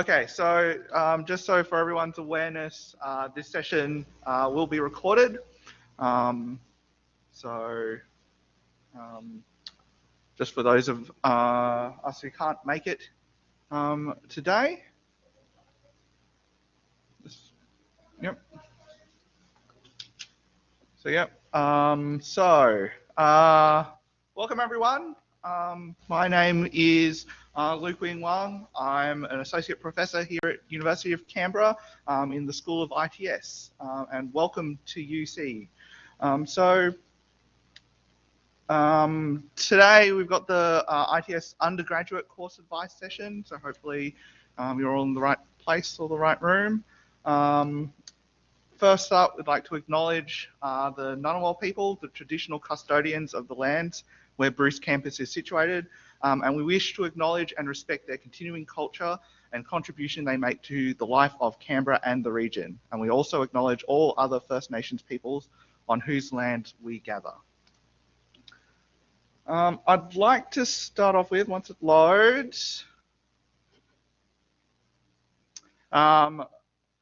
Okay, so just so for everyone's awareness, this session will be recorded. Um, so just for those of us who can't make it today. Yep. So yep. Welcome everyone. My name is Luke Wing Wang. I'm an associate professor here at University of Canberra in the School of ITS, and welcome to UC. Today we've got the ITS Undergraduate course advice session, so hopefully you're all in the right place or the right room. First up, we'd like to acknowledge the Ngunnawal people, the traditional custodians of the lands where Bruce campus is situated, and we wish to acknowledge and respect their continuing culture and contribution they make to the life of Canberra and the region. And we also acknowledge all other First Nations peoples on whose land we gather. I'd like to start off with, once it loads,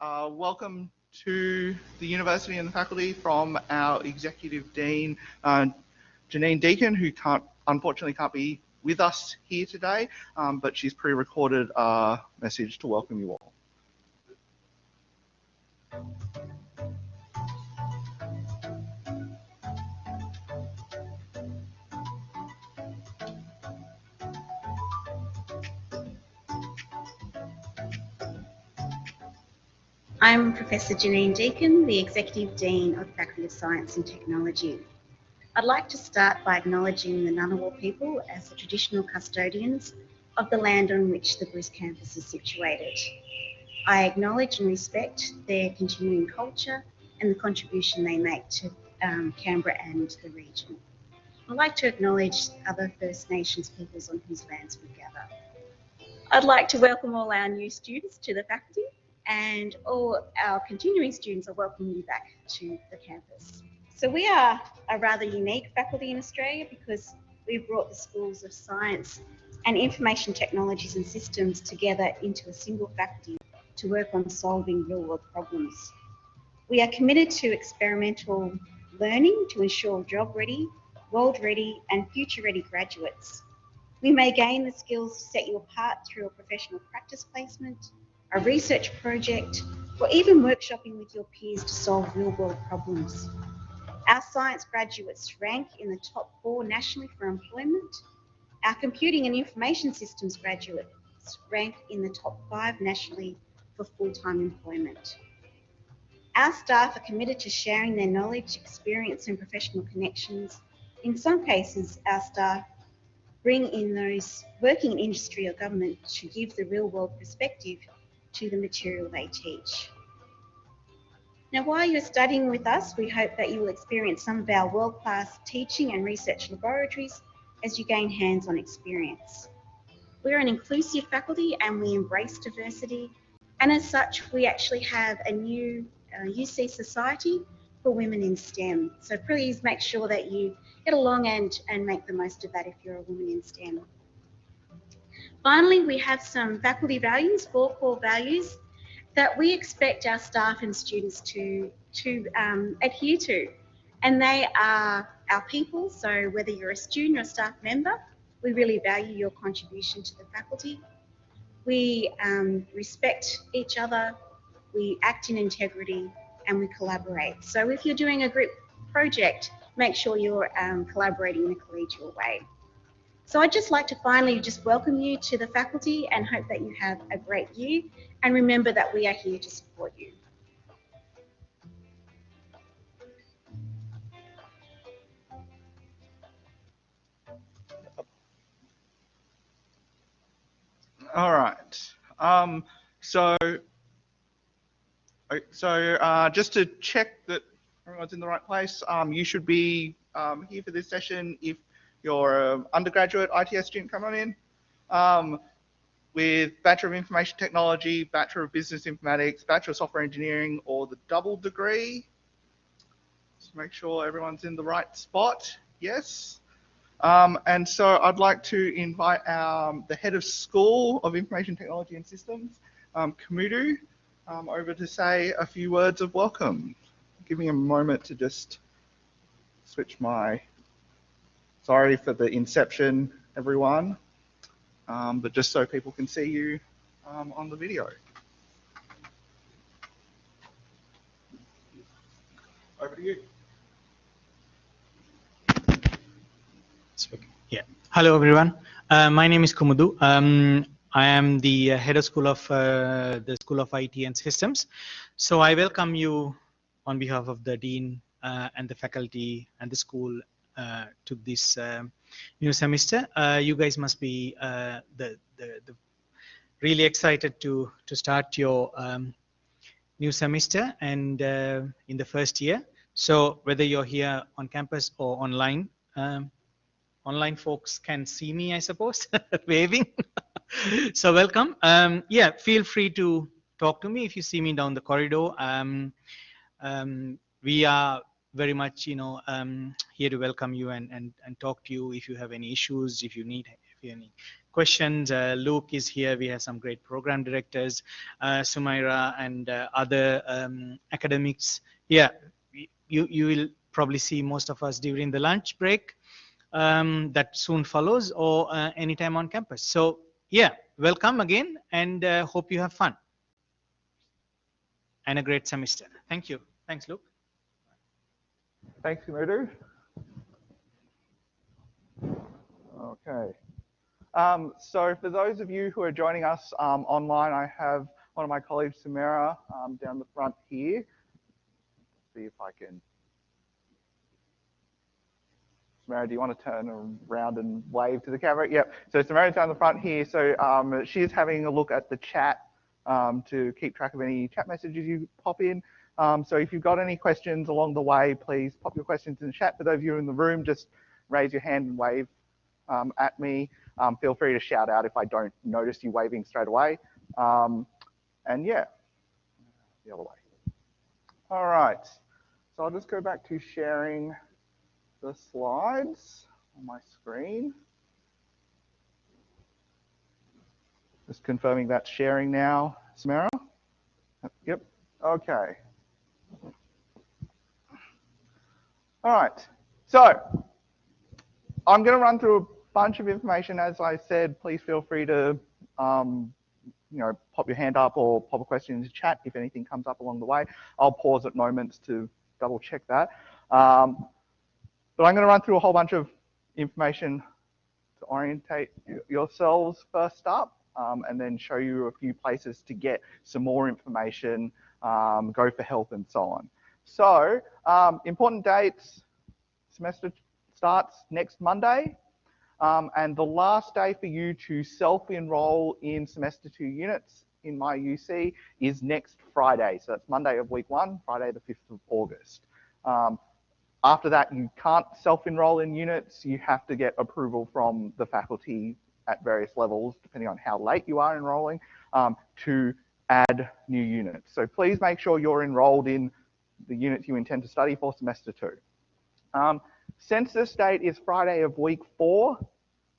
welcome to the university and the faculty from our Executive Dean, Janine Deacon, who unfortunately can't be with us here today, but she's pre-recorded a message to welcome you all. I'm Professor Janine Deacon, the Executive Dean of the Faculty of Science and Technology. I'd like to start by acknowledging the Ngunnawal people as the traditional custodians of the land on which the Bruce campus is situated. I acknowledge and respect their continuing culture and the contribution they make to Canberra and the region. I'd like to acknowledge other First Nations peoples on whose lands we gather. I'd like to welcome all our new students to the faculty, and all our continuing students are welcoming you back to the campus. So we are a rather unique faculty in Australia because we've brought the schools of science and information technologies and systems together into a single faculty to work on solving real-world problems. We are committed to experimental learning to ensure job-ready, world-ready and future-ready graduates. We may gain the skills to set you apart through a professional practice placement, a research project, or even workshopping with your peers to solve real-world problems. Our science graduates rank in the top 4 nationally for employment. Our computing and information systems graduates rank in the top 5 nationally for full-time employment. Our staff are committed to sharing their knowledge, experience, and professional connections. In some cases, our staff bring in those working in industry or government to give the real-world perspective to the material they teach. Now, while you're studying with us, we hope that you will experience some of our world-class teaching and research laboratories as you gain hands-on experience. We're an inclusive faculty and we embrace diversity, and as such, we actually have a new UC Society for Women in STEM. So please make sure that you get along and make the most of that if you're a woman in STEM. Finally, we have some faculty values, 4 core values, that we expect our staff and students to adhere to. And they are our people, so whether you're a student or a staff member, we really value your contribution to the faculty. We respect each other, we act in integrity, and we collaborate. So if you're doing a group project, make sure you're collaborating in a collegial way. So I'd just like to finally just welcome you to the faculty and hope that you have a great year. And remember that we are here to support you. All right. Just to check that everyone's in the right place, you should be here for this session if you're an undergraduate ITS student coming in, with Bachelor of Information Technology, Bachelor of Business Informatics, Bachelor of Software Engineering, or the double degree. Just make sure everyone's in the right spot. Yes. And so I'd like to invite the head of School of Information Technology and Systems, Kamudu over to say a few words of welcome. Give me a moment to just switch my, sorry for the inception, everyone, but just so people can see you on the video. Over to you. Yeah. Hello, everyone. My name is Kumudu. I am the head of the School of IT and Systems. So I welcome you on behalf of the dean and the faculty and the school to this new semester. You guys must be really excited to start your new semester and in the first year. So whether you're here on campus or online, online folks can see me, I suppose, waving. So welcome. Yeah, feel free to talk to me if you see me down the corridor. We are very much, here to welcome you and talk to you if you have any issues, if you have any questions. Luke is here. We have some great program directors, Sumaira and other academics. Yeah, you will probably see most of us during the lunch break that soon follows, or anytime on campus. So yeah, welcome again, and hope you have fun and a great semester. Thank you. Thanks, Luke. Thanks, Kamudu. Okay. So for those of you who are joining us online, I have one of my colleagues, Samara, down the front here. Let's see if I can. Samara, do you want to turn around and wave to the camera? Yep. So Samara's down the front here. So she's having a look at the chat to keep track of any chat messages you pop in. So if you've got any questions along the way, please pop your questions in the chat. For those of you in the room, just raise your hand and wave at me. Feel free to shout out if I don't notice you waving straight away. And yeah, the other way. All right. So I'll just go back to sharing the slides on my screen. Just confirming that's sharing now, Samara. Yep. Okay. All right. So I'm going to run through a bunch of information. As I said, please feel free to pop your hand up or pop a question into chat if anything comes up along the way. I'll pause at moments to double check that. But I'm going to run through a whole bunch of information to orientate yourselves first up, and then show you a few places to get some more information, go for help and so on. So important dates: semester starts next Monday, and the last day for you to self-enroll in semester 2 units in my UC is next Friday. So that's Monday of week 1, Friday the 5th of August. After that, you can't self-enroll in units. You have to get approval from the faculty at various levels, depending on how late you are enrolling, to add new units. So please make sure you're enrolled in the units you intend to study for semester 2. Census date is Friday of week 4,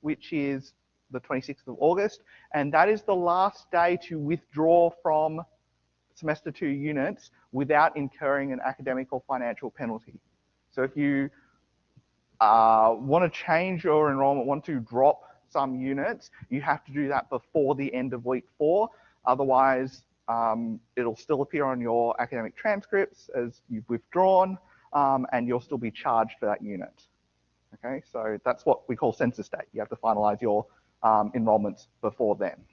which is the 26th of August, and that is the last day to withdraw from semester 2 units without incurring an academic or financial penalty. So if you want to change your enrollment, want to drop some units, you have to do that before the end of week 4. Otherwise, it'll still appear on your academic transcripts as you've withdrawn, and you'll still be charged for that unit. Okay, so that's what we call census date. You have to finalize your enrollments before then.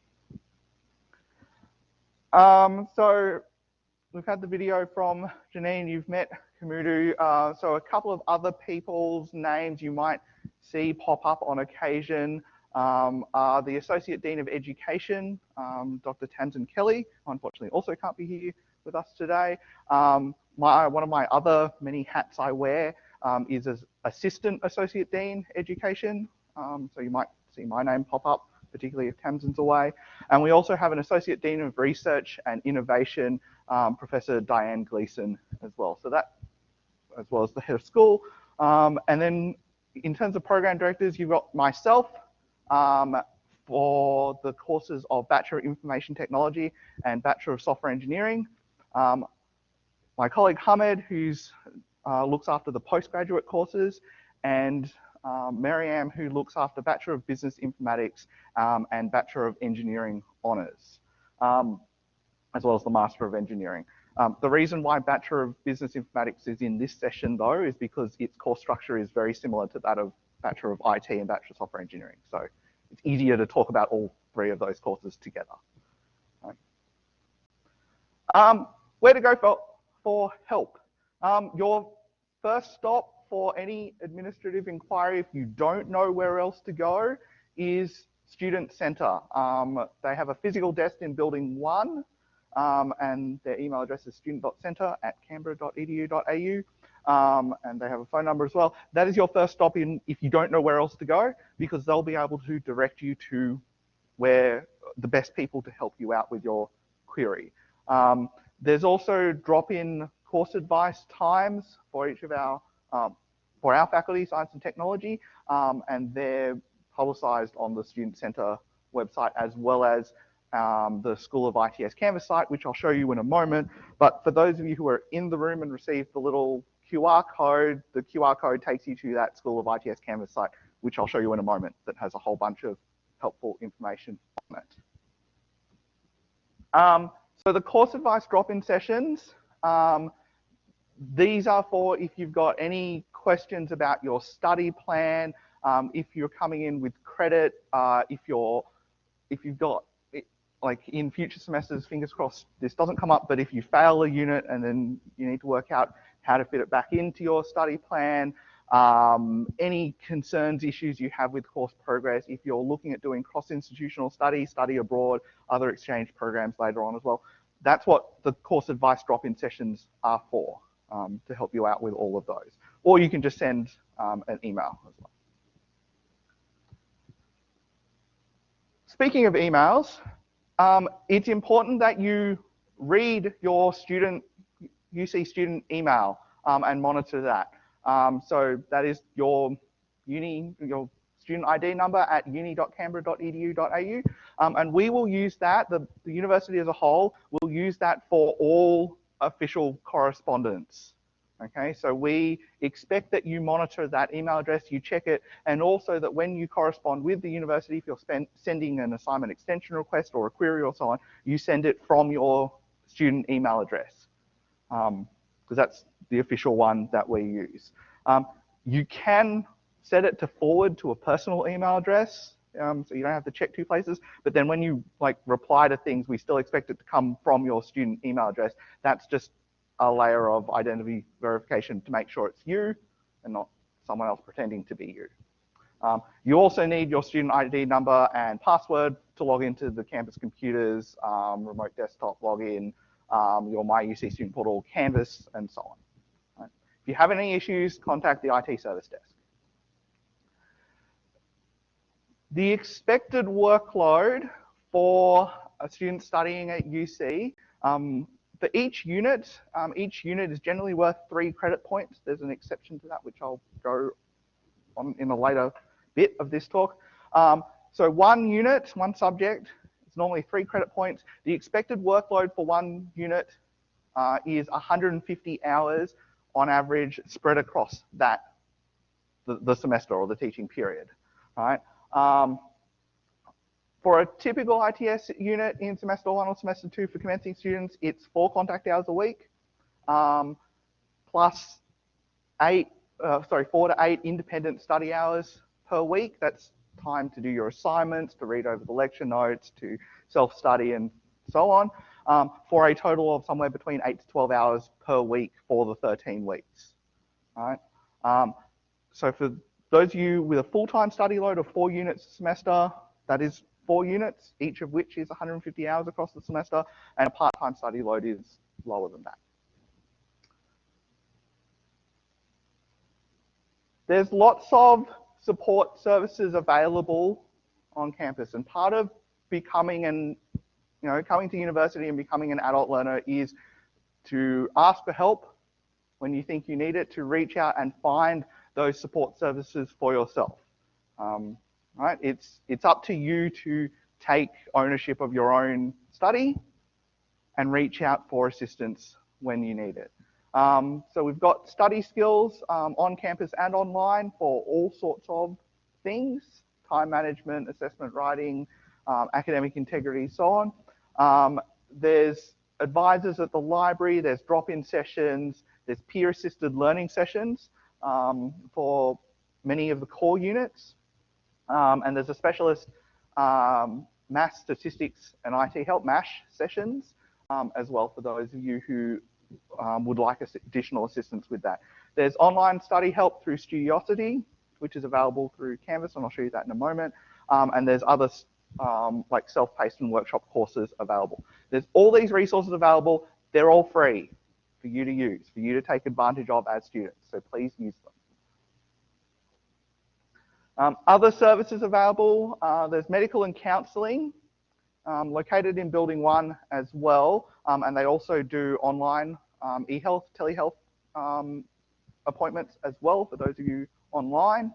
So we've had the video from Janine, you've met Kamudu. So a couple of other people's names you might see pop up on occasion are the Associate Dean of Education, Dr. Tamsin Kelly, who unfortunately also can't be here with us today. One of my other many hats I wear is as Assistant Associate Dean Education. So you might see my name pop up, particularly if Tamsin's away. And we also have an Associate Dean of Research and Innovation, Professor Diane Gleason as well. So that, as well as the head of school. And then in terms of program directors, you've got myself, for the courses of Bachelor of Information Technology and Bachelor of Software Engineering. My colleague Hamed, who looks after the postgraduate courses, and Mariam, who looks after Bachelor of Business Informatics and Bachelor of Engineering Honours, as well as the Master of Engineering. The reason why Bachelor of Business Informatics is in this session, though, is because its course structure is very similar to that of Bachelor of IT and Bachelor of Software Engineering. So it's easier to talk about all three of those courses together. Where to go for help? Your first stop for any administrative inquiry, if you don't know where else to go, is Student Centre. They have a physical desk in Building 1, and their email address is student.centre@canberra.edu.au, and they have a phone number as well. That is your first stop in if you don't know where else to go, because they'll be able to direct you to where the best people to help you out with your query. There's also drop-in course advice times for each of our faculty, science and technology, and they're publicised on the Student Centre website, as well as the School of ITS Canvas site, which I'll show you in a moment. But for those of you who are in the room and received the little QR code, the QR code takes you to that School of ITS Canvas site, which I'll show you in a moment, that has a whole bunch of helpful information on it. So the course advice drop-in sessions, these are for if you've got any questions about your study plan, if you're coming in with credit, if you've got, like in future semesters, fingers crossed this doesn't come up, but if you fail a unit and then you need to work out how to fit it back into your study plan, any concerns, issues you have with course progress, if you're looking at doing cross-institutional study, study abroad, other exchange programs later on as well, that's what the course advice drop-in sessions are for, to help you out with all of those. Or you can just send an email as well. Speaking of emails, it's important that you read your UC student email and monitor that. So that is your student ID number at uni.canberra.edu.au, and we will use that, the university as a whole will use that for all official correspondence. Okay, so we expect that you monitor that email address, you check it, and also that when you correspond with the university, if you're sending an assignment extension request or a query or so on, you send it from your student email address, because that's the official one that we use. You can set it to forward to a personal email address, so you don't have to check two places, but then when you reply to things, we still expect it to come from your student email address. That's just a layer of identity verification to make sure it's you and not someone else pretending to be you. You also need your student ID number and password to log into the campus computers, remote desktop login, your MyUC student portal, Canvas, and so on. Right. If you have any issues, contact the IT service desk. The expected workload for a student studying at UC, for each unit is generally worth 3 credit points. There's an exception to that, which I'll go on in a later bit of this talk. So one unit, one subject, is normally 3 credit points. The expected workload for one unit is 150 hours on average, spread across the semester or the teaching period. Right? For a typical ITS unit in semester 1 or semester 2 for commencing students, it's 4 contact hours a week, plus 4 to 8 independent study hours per week. That's time to do your assignments, to read over the lecture notes, to self-study and so on, for a total of somewhere between 8 to 12 hours per week for the 13 weeks. All right? So for those of you with a full-time study load of 4 units a semester, that is 4 units, each of which is 150 hours across the semester, and a part-time study load is lower than that. There's lots of support services available on campus, and part of becoming coming to university and becoming an adult learner is to ask for help when you think you need it, to reach out and find those support services for yourself. right? It's up to you to take ownership of your own study and reach out for assistance when you need it. So we've got study skills on campus and online for all sorts of things: time management, assessment writing, academic integrity, so on. There's advisors at the library, there's drop-in sessions, there's peer-assisted learning sessions for many of the core units. And there's a specialist maths, statistics, and IT help, MASH sessions as well for those of you who would like additional assistance with that. There's online study help through Studiosity, which is available through Canvas, and I'll show you that in a moment. And there's other like self-paced and workshop courses available. There's all these resources available. They're all free for you to use, for you to take advantage of as students. So please use them. Other services available, there's medical and counselling, located in Building 1 as well, and they also do online e-health, telehealth appointments as well for those of you online.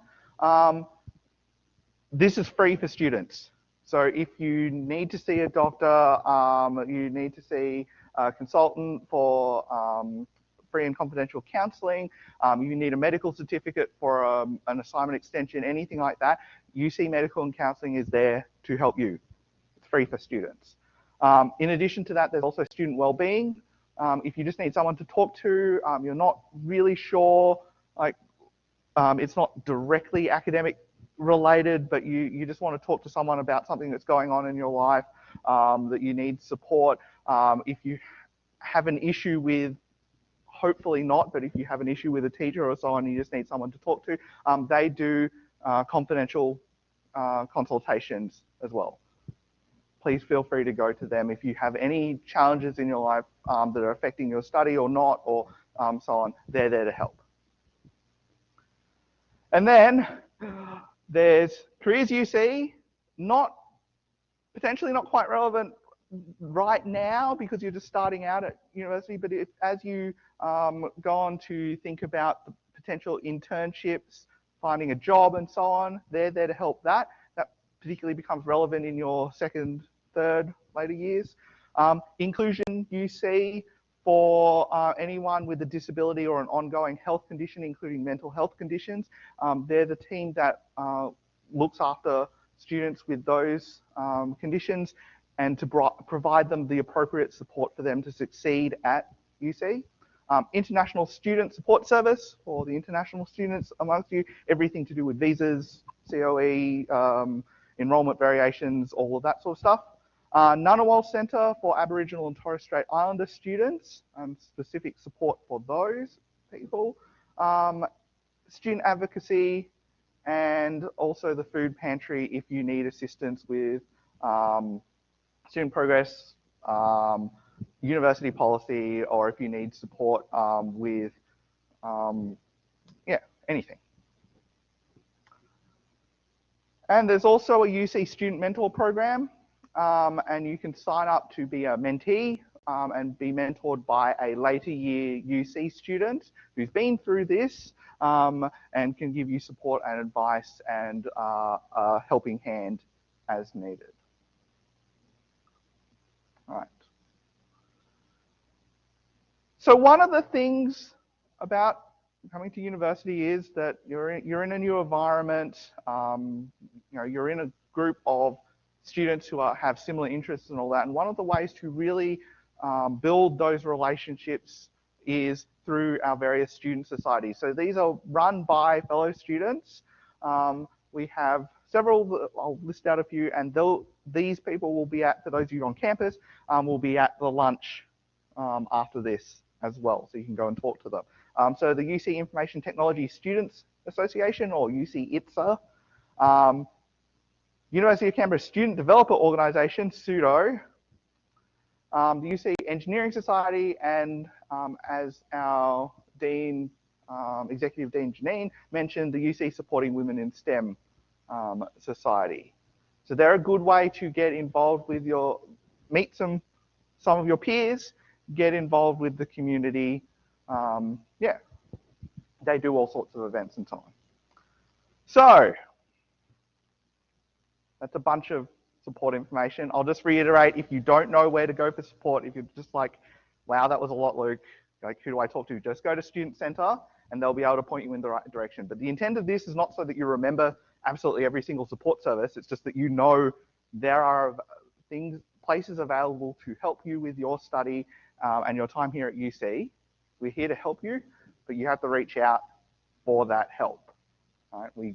This is free for students. So if you need to see a doctor, you need to see a consultant for free and confidential counselling, you need a medical certificate for an assignment extension, anything like that, UC Medical and Counselling is there to help you. It's free for students. In addition to that, there's also student wellbeing. If you just need someone to talk to, you're not really sure, like it's not directly academic related, but you just want to talk to someone about something that's going on in your life, that you need support. If you have an issue with, hopefully not, but if you have an issue with a teacher or so on, you just need someone to talk to, they do confidential consultations as well. Please feel free to go to them if you have any challenges in your life that are affecting your study or not, or so on. They're there to help. And then there's Careers UC, potentially not quite relevant right now because you're just starting out at university, but as you go on to think about the potential internships, finding a job and so on, they're there to help that. That particularly becomes relevant in your second, third, later years. Inclusion UC for anyone with a disability or an ongoing health condition, including mental health conditions. They're the team that looks after students with those conditions and to provide them the appropriate support for them to succeed at UC. International Student Support Service for the international students amongst you, everything to do with visas, COE, enrolment variations, all of that sort of stuff. Ngunnawal Centre for Aboriginal and Torres Strait Islander students, specific support for those people. Student advocacy, and also the food pantry if you need assistance with student progress, university policy, or if you need support with, anything. And there's also a UC Student Mentor Program, and you can sign up to be a mentee and be mentored by a later year UC student who's been through this and can give you support and advice and a helping hand as needed. All right. So one of the things about coming to university is that you're in a new environment. You're in a group of students who have similar interests and all that. And one of the ways to really build those relationships is through our various student societies. So these are run by fellow students. We have several, I'll list out a few, and these people will be at, for those of you on campus, will be at the lunch after this as well, so you can go and talk to them. So the UC Information Technology Students Association, or UC ITSA, University of Canberra Student Developer Organisation, SUDO, the UC Engineering Society, and as our Dean, Executive Dean Janine mentioned, the UC Supporting Women in STEM Society. So they're a good way to get involved with meet some of your peers, get involved with the community. They do all sorts of events and so on. So That's a bunch of support information. I'll just reiterate, if you don't know where to go for support, if you're just like, wow, that was a lot, Luke, like, who do I talk to? Just go to Student Center and they'll be able to point you in the right direction. But the intent of this is not so that you remember absolutely every single support service. It's just that you know there are places available to help you with your study and your time here at UC. We're here to help you, but you have to reach out for that help. Right? We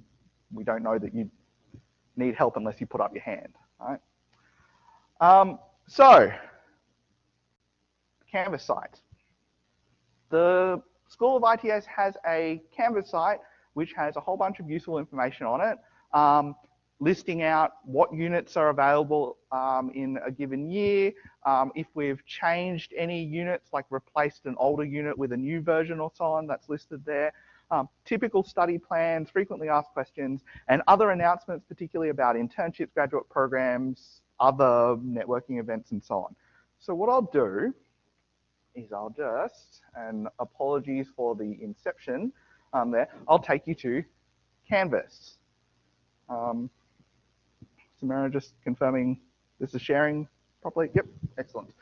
don't know that you need help unless you put up your hand. Right? So, Canvas site. The School of ITS has a Canvas site which has a whole bunch of useful information on it, listing out what units are available in a given year, if we've changed any units, like replaced an older unit with a new version or so on, that's listed there. Typical study plans, frequently asked questions, and other announcements, particularly about internships, graduate programs, other networking events, and so on. So what I'll do is I'll just, and apologies for the inception there, I'll take you to Canvas. Samara, just confirming this is sharing properly? Yep, excellent.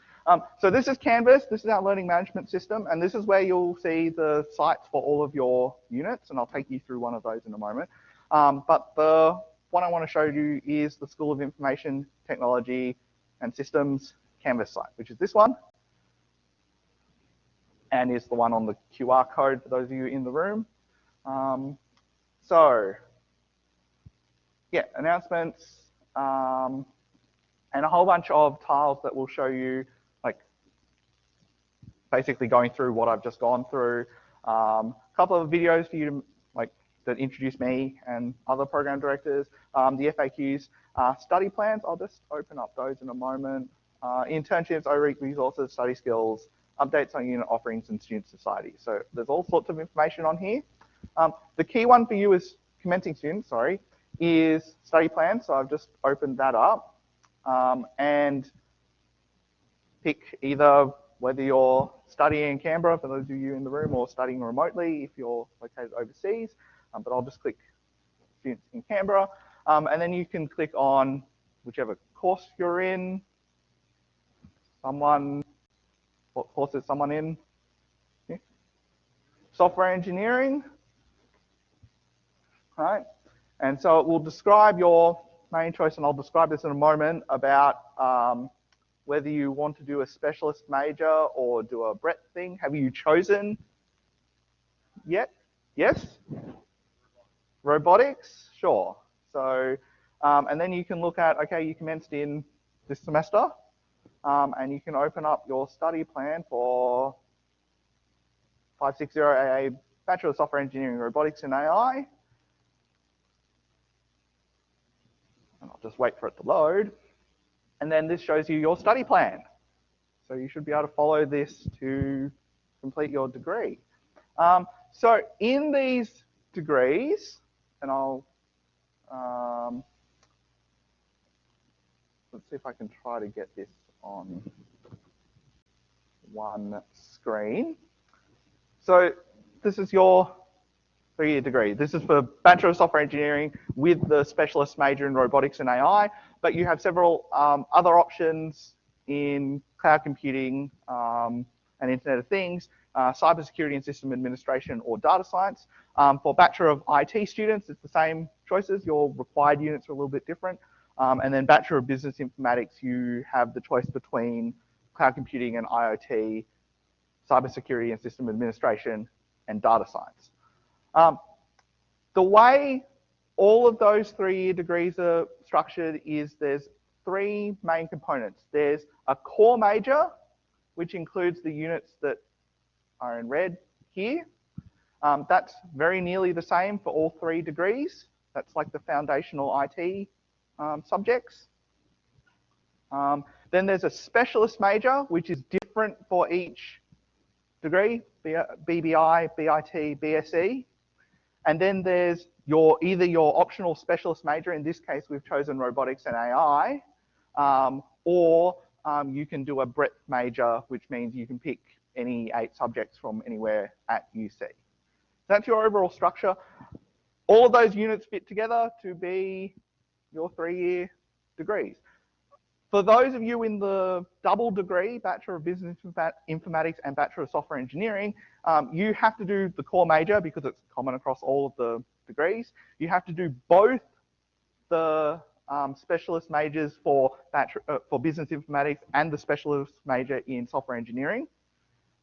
So this is Canvas, this is our learning management system, and this is where you'll see the sites for all of your units, and I'll take you through one of those in a moment. But the one I want to show you is the School of Information Technology and Systems Canvas site, which is this one, and is the one on the QR code for those of you in the room. So, yeah, announcements, and a whole bunch of tiles that will show you, like, basically going through what I've just gone through. A couple of videos for you to, like, that introduce me and other program directors. The FAQs, study plans, I'll just open up those in a moment. Internships, OREAP resources, study skills, updates on unit offerings and student society. So there's all sorts of information on here. The key one for you as commencing students, is study plan. So I've just opened that up and pick either whether you're studying in Canberra, for those of you in the room, or studying remotely if you're located overseas. But I'll just click students in Canberra. And then you can click on whichever course you're in. What course is someone in? Yeah. Software engineering. Right? And so it will describe your main choice, and I'll describe this in a moment, about whether you want to do a specialist major or do a breadth thing. Have you chosen yet? Yes? Robotics? Sure. So, and then you can look at, okay, you commenced in this semester, and you can open up your study plan for 560 AA Bachelor of Software Engineering, Robotics and AI. And I'll just wait for it to load. And then this shows you your study plan. So you should be able to follow this to complete your degree. So in these degrees, and I'll, let's see if I can try to get this on one screen. So this is your 3-year degree. This is for Bachelor of Software Engineering with the specialist major in Robotics and AI, but you have several other options in cloud computing and Internet of Things, cybersecurity and system administration, or data science. For Bachelor of IT students, it's the same choices. Your required units are a little bit different. And then Bachelor of Business Informatics, you have the choice between cloud computing and IoT, cybersecurity and system administration, and data science. The way all of those 3-year degrees are structured is there's 3 main components. There's a core major, which includes the units that are in red here. That's very nearly the same for all 3 degrees. That's like the foundational IT subjects. Then there's a specialist major, which is different for each degree, BBI, BIT, BSE. And then there's either your optional specialist major, in this case we've chosen robotics and AI, or you can do a breadth major, which means you can pick any 8 subjects from anywhere at UC. That's your overall structure. All of those units fit together to be your 3-year degrees. For those of you in the double degree, Bachelor of Business Informatics and Bachelor of Software Engineering, you have to do the core major because it's common across all of the degrees. You have to do both the specialist majors for Business Informatics and the specialist major in Software Engineering.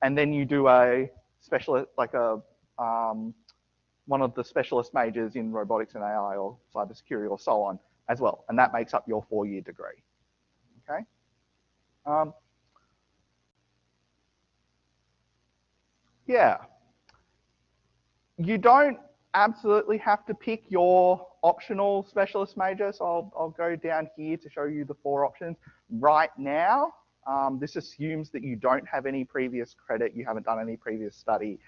And then you do a specialist, like one of the specialist majors in Robotics and AI or Cybersecurity or so on as well. And that makes up your 4-year degree. Okay. Yeah. You don't absolutely have to pick your optional specialist major. So I'll go down here to show you the 4 options. Right now, this assumes that you don't have any previous credit, you haven't done any previous study,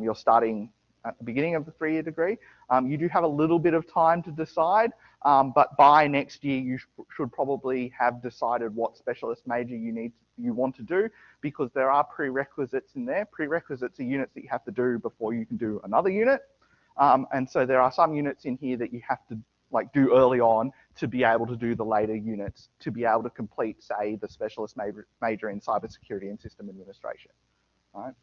you're starting at the beginning of the 3-year degree. You do have a little bit of time to decide, but by next year you should probably have decided what specialist major you want to do, because there are prerequisites in there. Prerequisites are units that you have to do before you can do another unit. And so there are some units in here that you have to do early on to be able to do the later units, to be able to complete, say, the specialist major in cybersecurity and system administration. Right?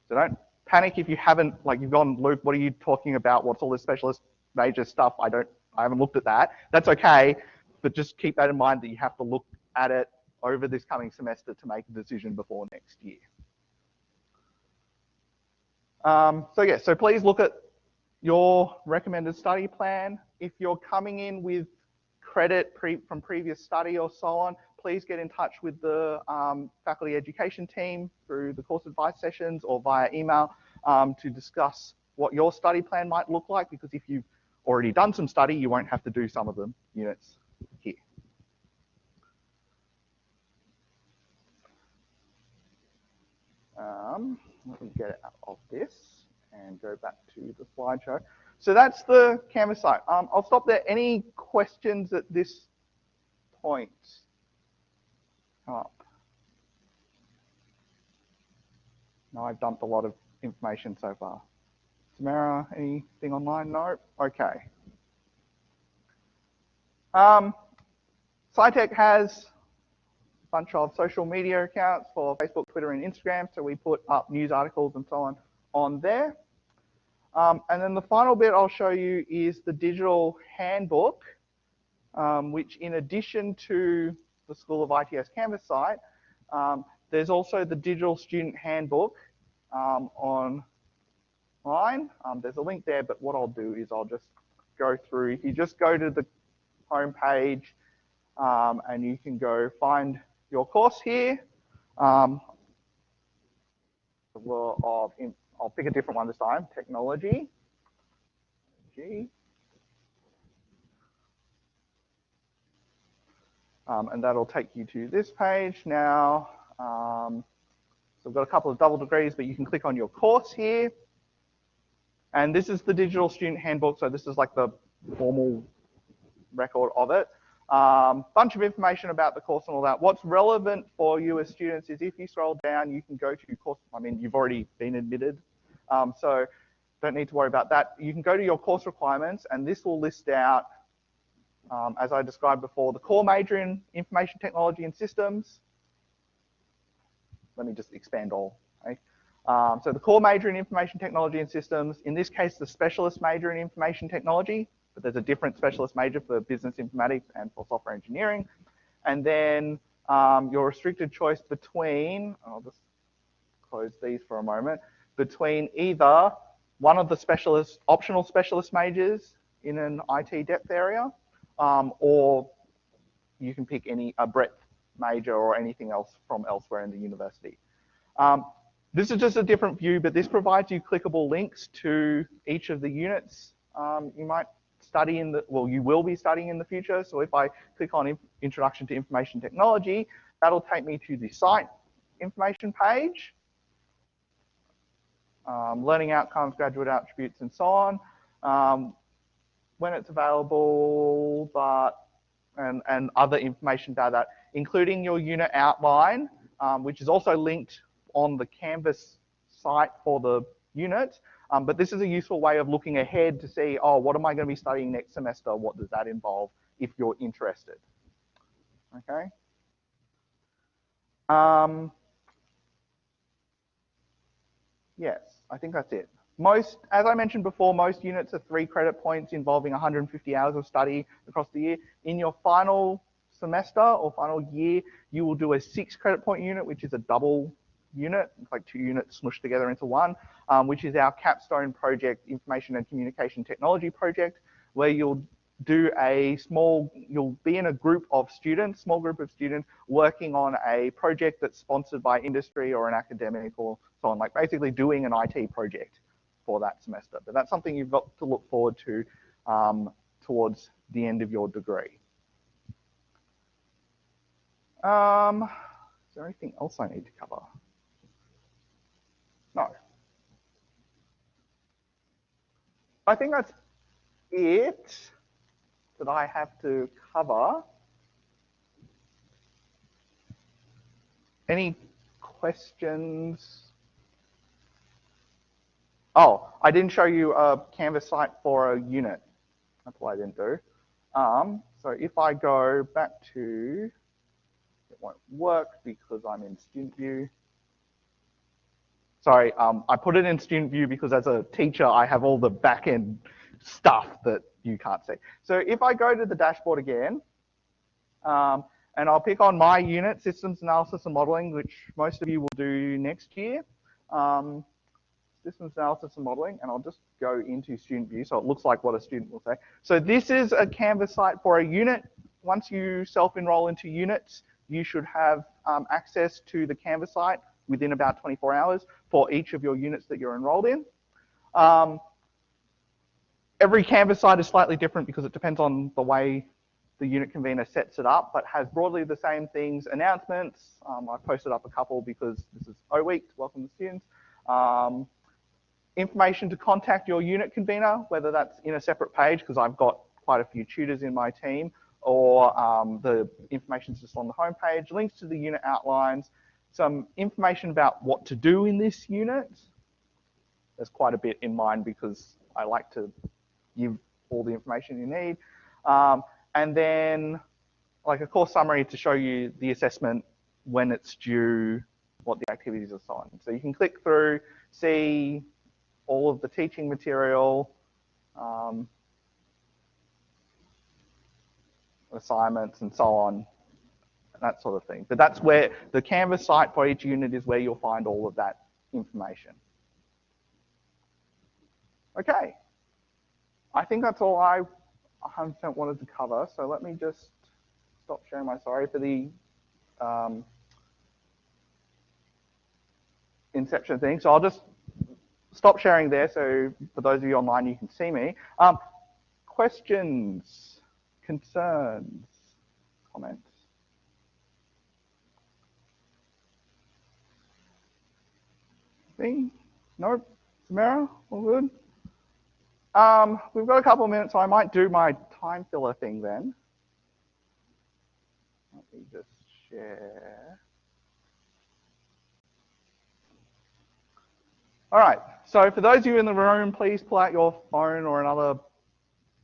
So don't panic if you haven't, you've gone, Luke, what are you talking about? What's all this specialist major stuff? I haven't looked at that. That's okay, but just keep that in mind that you have to look at it over this coming semester to make a decision before next year. So please look at your recommended study plan. If you're coming in with credit from previous study or so on, please get in touch with the faculty education team through the course advice sessions or via email to discuss what your study plan might look like, because if you've already done some study, you won't have to do some of the units here. Let me get out of this and go back to the slideshow. So that's the Canvas site. I'll stop there. Any questions at this point? Come up. No, I've dumped a lot of information so far. Samara, anything online? No? Okay. SciTech has a bunch of social media accounts for Facebook, Twitter, and Instagram, so we put up news articles and so on there. And then the final bit I'll show you is the digital handbook, which in addition to the School of ITS Canvas site, there's also the digital student handbook online. There's a link there, but what I'll do is I'll just go through. If you just go to the home page and you can go find your course here. I'll pick a different one this time, technology. And that'll take you to this page now. So we've got a couple of double degrees, but you can click on your course here. And this is the digital student handbook. So this is like the formal record of it. Bunch of information about the course and all that. What's relevant for you as students is if you scroll down, you can go to course. I mean, you've already been admitted, so don't need to worry about that. You can go to your course requirements, and this will list out, as I described before, the core major in information technology and systems. Let me just expand all. Okay? So the core major in information technology and systems, in this case, the specialist major in information technology, but there's a different specialist major for business informatics and for software engineering. And then your restricted choice between, I'll just close these for a moment, between either one of the optional specialist majors in an IT depth area, or you can pick a breadth major or anything else from elsewhere in the university. This is just a different view, but this provides you clickable links to each of the units you might study you will be studying in the future. So if I click on Introduction to Information Technology, that'll take me to the site information page, learning outcomes, graduate attributes, and so on, when it's available, and other information about that, including your unit outline, which is also linked on the Canvas site for the unit. But this is a useful way of looking ahead to see, oh, what am I going to be studying next semester? What does that involve if you're interested? Okay. Yes, I think that's it. As I mentioned before, most units are 3 credit points involving 150 hours of study across the year. In your final semester or final year, you will do a 6 credit point unit, which is a double unit. It's like 2 units smushed together into one, which is our capstone project, Information and Communication Technology project, where you'll be in a group of students, small group of students, working on a project that's sponsored by industry or an academic or so on, like basically doing an IT project for that semester. But that's something you've got to look forward to towards the end of your degree. Is there anything else I need to cover? No. I think that's it that I have to cover. Any questions? Oh, I didn't show you a Canvas site for a unit. That's what I didn't do. So if I go back to, it won't work because I'm in student view. Sorry, I put it in student view because as a teacher, I have all the back-end stuff that you can't see. So if I go to the dashboard again, and I'll pick on my unit, Systems Analysis and Modeling, which most of you will do next year. Systems Analysis and Modeling, and I'll just go into student view so it looks like what a student will say. So this is a Canvas site for a unit. Once you self-enroll into units, you should have access to the Canvas site within about 24 hours for each of your units that you're enrolled in. Every Canvas site is slightly different because it depends on the way the unit convener sets it up, but has broadly the same things. Announcements, I've posted up a couple because this is O Week to welcome the students. Information to contact your unit convener, whether that's in a separate page, because I've got quite a few tutors in my team, or the information's just on the home page, links to the unit outlines, some information about what to do in this unit. There's quite a bit in mine because I like to give all the information you need. And then like a course summary to show you the assessment, when it's due, what the activities are, so on. So you can click through, see all of the teaching material, assignments and so on, that sort of thing. But that's where the Canvas site for each unit is where you'll find all of that information. Okay. I think that's all I 100% wanted to cover. So let me just stop sharing my, sorry for the inception thing. So I'll just stop sharing there. So for those of you online, you can see me. Questions, concerns, comments? Nope. Samara, all good? We've got a couple of minutes, so I might do my time filler thing then. Let me just share. All right, so for those of you in the room, please pull out your phone or another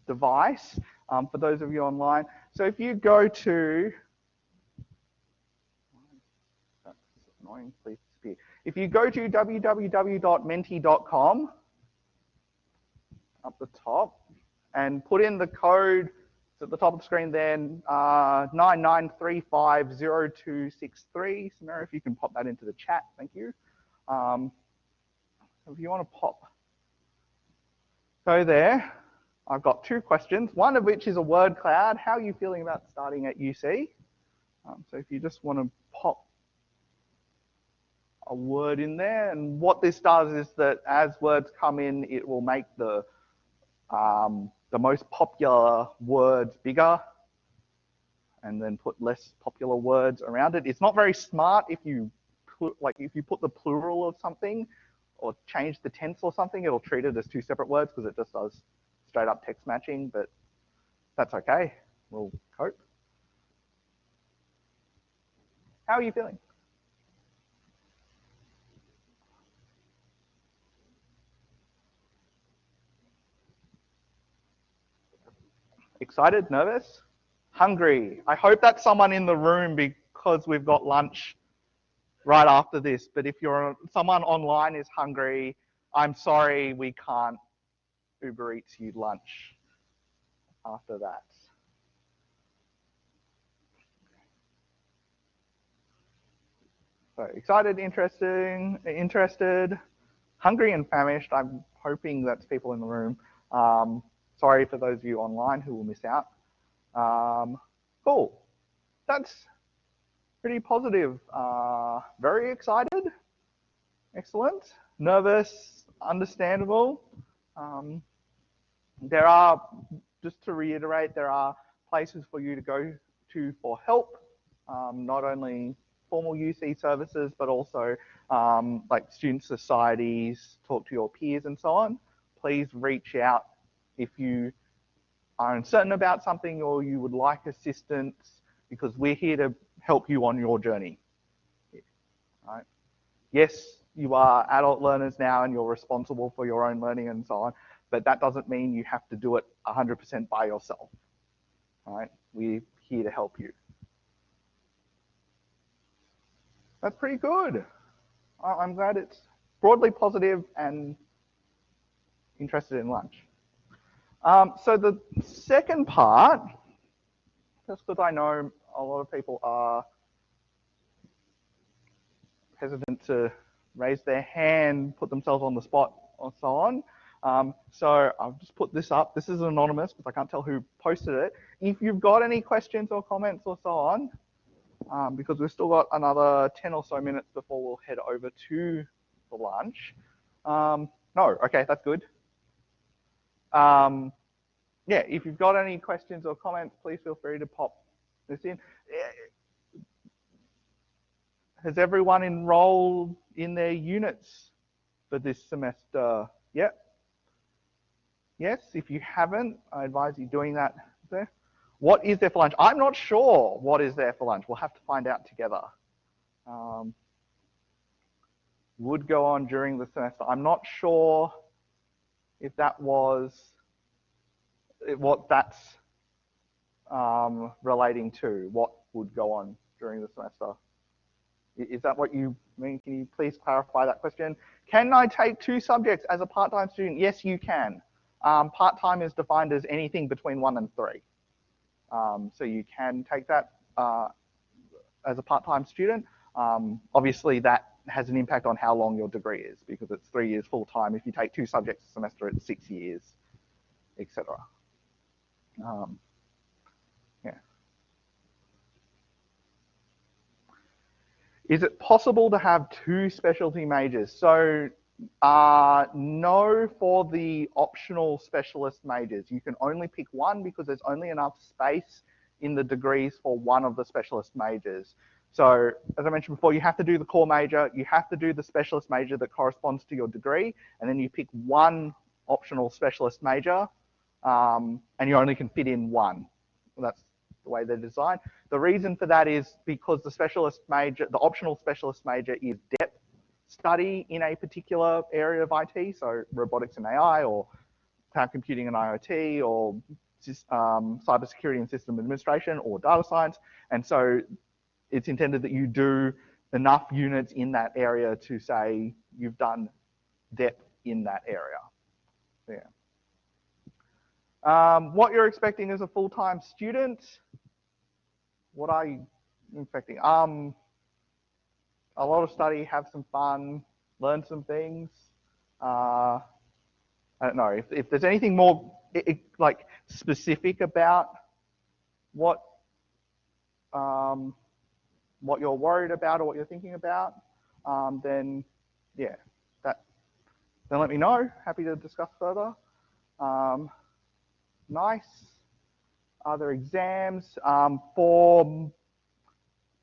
device. For those of you online, so if you go to, that's annoying, please disappear. If you go to www.menti.com, up the top, and put in the code at the top of the screen there, 99350263. Samara, if you can pop that into the chat, thank you. If you want to go there, I've got 2 questions, one of which is a word cloud. How are you feeling about starting at UC? So if you just want to pop a word in there, and what this does is that as words come in, it will make the most popular words bigger and then put less popular words around it. It's not very smart if you put the plural of something or change the tense or something, it'll treat it as 2 separate words because it just does straight up text matching, but that's okay. We'll cope. How are you feeling? Excited? Nervous? Hungry. I hope that's someone in the room because we've got lunch right after this. But if someone online is hungry, I'm sorry, we can't Uber Eats you lunch after that. So excited, interested, hungry and famished. I'm hoping that's people in the room. Sorry for those of you online who will miss out. Cool. That's pretty positive. Very excited. Excellent. Nervous, understandable. There are, just to reiterate, there are places for you to go to for help, not only formal UC services, but also like student societies, talk to your peers and so on. Please reach out if you are uncertain about something or you would like assistance, because we're here to help you on your journey. Right? Yes, you are adult learners now and you're responsible for your own learning and so on, but that doesn't mean you have to do it 100% by yourself. Right? We're here to help you. That's pretty good. I'm glad it's broadly positive and interested in lunch. So the second part, just because I know a lot of people are hesitant to raise their hand, put themselves on the spot, or so on. So I've just put this up. This is anonymous because I can't tell who posted it. If you've got any questions or comments or so on, because we've still got another 10 or so minutes before we'll head over to the lunch. No, okay, that's good. Yeah, if you've got any questions or comments, please feel free to pop this in. Has everyone enrolled in their units for this semester? Yep. Yes, if you haven't, I advise you doing that there. What is there for lunch? I'm not sure what is there for lunch. We'll have to find out together. Would go on during the semester. I'm not sure if that was what that's relating to, what would go on during the semester. Is that what you mean? Can you please clarify that question? Can I take 2 subjects as a part-time student? Yes, you can. Part-time is defined as anything between 1 and 3. So you can take that as a part-time student. Obviously, that has an impact on how long your degree is, because it's 3 years full-time. If you take 2 subjects a semester, it's 6 years, etc. Yeah. Is it possible to have 2 specialty majors? So no, for the optional specialist majors. You can only pick one because there's only enough space in the degrees for one of the specialist majors. So as I mentioned before, you have to do the core major, you have to do the specialist major that corresponds to your degree, and then you pick one optional specialist major, and you only can fit in one. That's the way they're designed. The reason for that is because the specialist major, the optional specialist major is depth study in a particular area of IT, so robotics and AI, or cloud computing and IoT, or cybersecurity and system administration, or data science. And so it's intended that you do enough units in that area to say you've done depth in that area. Yeah. What you're expecting as a full-time student, what are you expecting? A lot of study, have some fun, learn some things. I don't know if there's anything more like specific about what you're worried about or what you're thinking about, then yeah, then let me know. Happy to discuss further. Nice. Other exams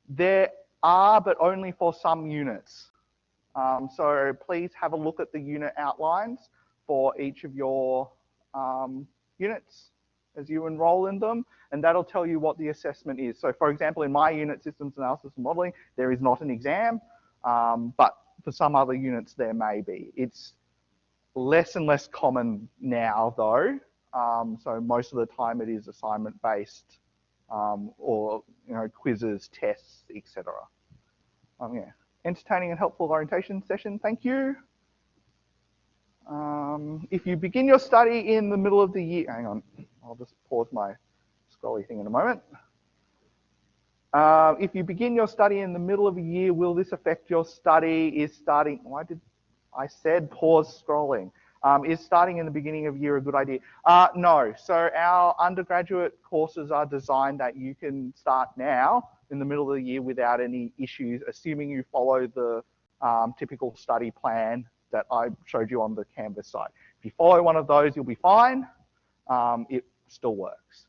there are, but only for some units. So please have a look at the unit outlines for each of your units as you enroll in them, and that'll tell you what the assessment is. So for example, in my unit, systems analysis and modeling, there is not an exam, but for some other units there may be. It's less and less common now though, so most of the time it is assignment based or quizzes, tests, etc. Yeah. Entertaining and helpful orientation session. Thank you. If you begin your study in the middle of the year, hang on, I'll just pause my scrolly thing in a moment. If you begin your study in the middle of a year, will this affect your study? Is starting, why did I said pause scrolling? Is starting in the beginning of year a good idea? No. So our undergraduate courses are designed that you can start now in the middle of the year without any issues, assuming you follow the typical study plan that I showed you on the Canvas site. If you follow one of those, you'll be fine. It still works.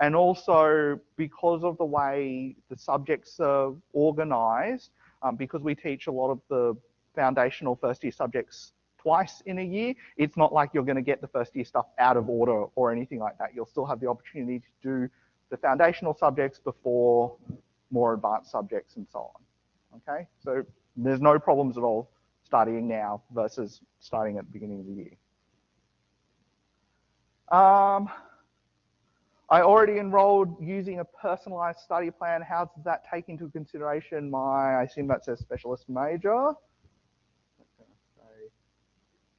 And also, because of the way the subjects are organized, because we teach a lot of the foundational first year subjects twice in a year, it's not like you're going to get the first year stuff out of order or anything like that. You'll still have the opportunity to do the foundational subjects before more advanced subjects and so on. Okay, so there's no problems at all studying now versus starting at the beginning of the year. I already enrolled using a personalized study plan. How does that take into consideration I assume that says specialist major.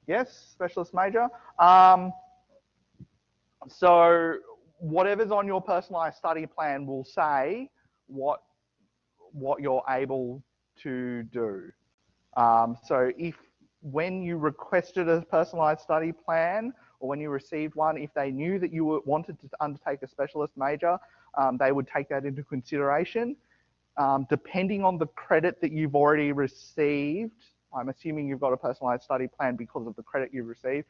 Yes, specialist major. So whatever's on your personalized study plan will say what you're able to do. So when you requested a personalized study plan or when you received one, if they knew that you wanted to undertake a specialist major, they would take that into consideration. Depending on the credit that you've already received, I'm assuming you've got a personalized study plan because of the credit you've received.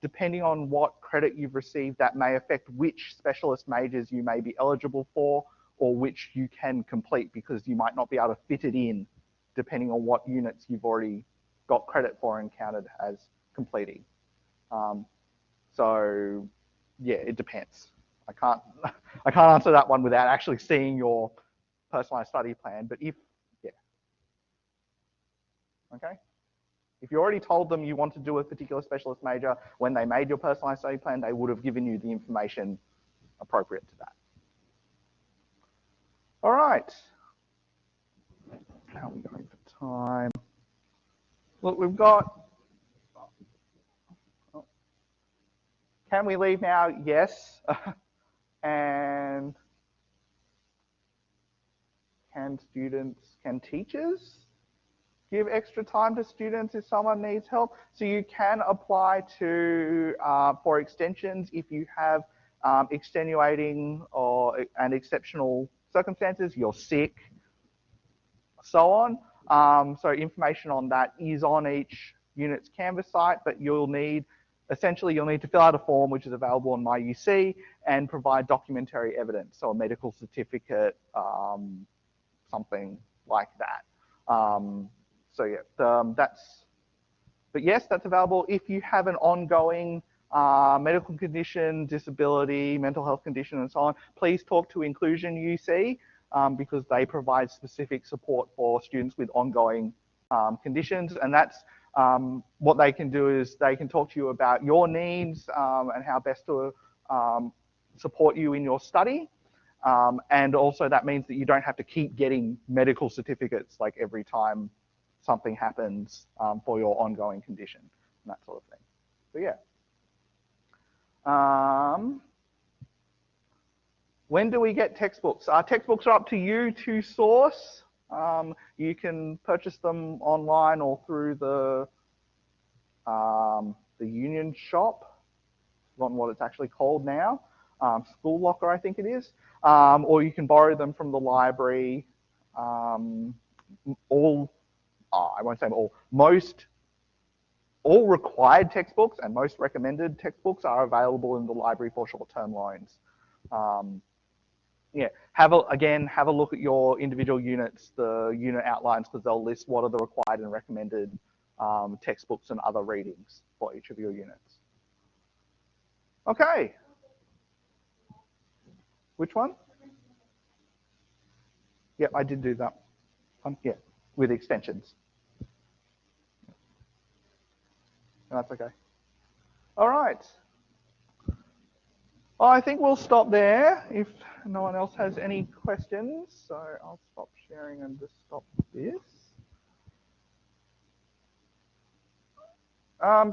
Depending on what credit you've received, that may affect which specialist majors you may be eligible for or which you can complete, because you might not be able to fit it in depending on what units you've already got credit for and counted as completing. So yeah, it depends. I can't answer that one without actually seeing your personalized study plan, but yeah. Okay. If you already told them you want to do a particular specialist major when they made your personalized study plan, they would have given you the information appropriate to that. All right. How are we going for time? Look, we've got, can we leave now? Yes. And can teachers give extra time to students if someone needs help? So you can apply for extensions if you have extenuating and exceptional circumstances, you're sick, so on. So information on that is on each unit's Canvas site, but essentially you'll need to fill out a form which is available on MyUC and provide documentary evidence, so a medical certificate, something like that. So yeah, but yes, that's available. If you have an ongoing medical condition, disability, mental health condition, and so on, please talk to Inclusion UC because they provide specific support for students with ongoing conditions. And that's what they can do is they can talk to you about your needs and how best to support you in your study. And also that means that you don't have to keep getting medical certificates like every time something happens for your ongoing condition and that sort of thing. So yeah. When do we get textbooks? Textbooks are up to you to source. You can purchase them online or through the Union Shop. I've forgotten what it's actually called now. School Locker, I think it is. Or you can borrow them from the library. I won't say all. All required textbooks and most recommended textbooks are available in the library for short-term loans. Yeah, have a look at your individual units, the unit outlines, because they'll list what are the required and recommended textbooks and other readings for each of your units. Okay. Which one? Yeah, I did do that. Yeah, with extensions. That's okay. All right. Well, I think we'll stop there if no one else has any questions. So I'll stop sharing and just stop this.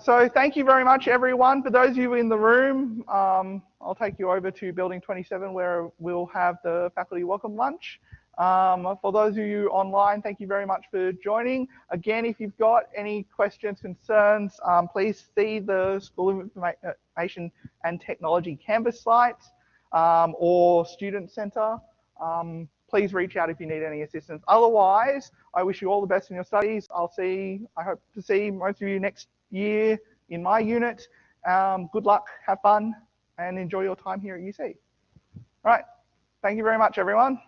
So thank you very much, everyone. For those of you in the room, I'll take you over to Building 27 where we'll have the faculty welcome lunch. For those of you online, thank you very much for joining. Again, if you've got any questions, concerns, please see the School of Information and Technology campus site or Student Centre. Please reach out if you need any assistance. Otherwise, I wish you all the best in your studies. I hope to see most of you next year in my unit. Good luck, have fun, and enjoy your time here at UC. All right, thank you very much, everyone.